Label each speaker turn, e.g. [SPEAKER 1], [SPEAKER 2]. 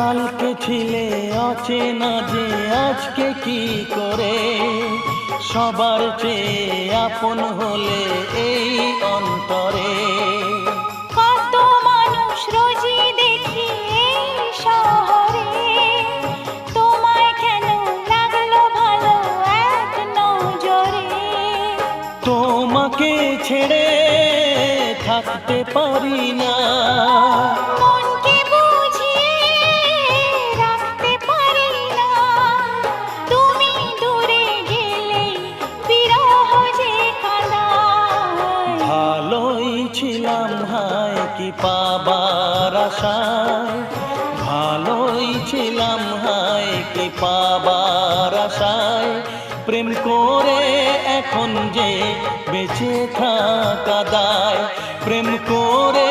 [SPEAKER 1] কালকে ছিলে অচেনা যে আজকে কি করে সবার চেয়ে আপন হলে এই অন্তরে।
[SPEAKER 2] কত মানুষ রোজই দেখি এই শহরে, তোমায় কেন লাগলো ভালো এক নজরে।
[SPEAKER 1] তোমাকে ছেড়ে থাকতে পারি না,
[SPEAKER 2] মনকে বুঝিয়ে রাখতে পারি না, তুমি দূরে গেলে বিরহ যে কাঁদায়।
[SPEAKER 1] ভালোই ছিলাম হায় কি পাবার আশায়, ভালোই ছিলাম হায় কি পাবার আশায়। প্রেম করে এখন যে বেঁচে থাকা দায়, প্রেম করে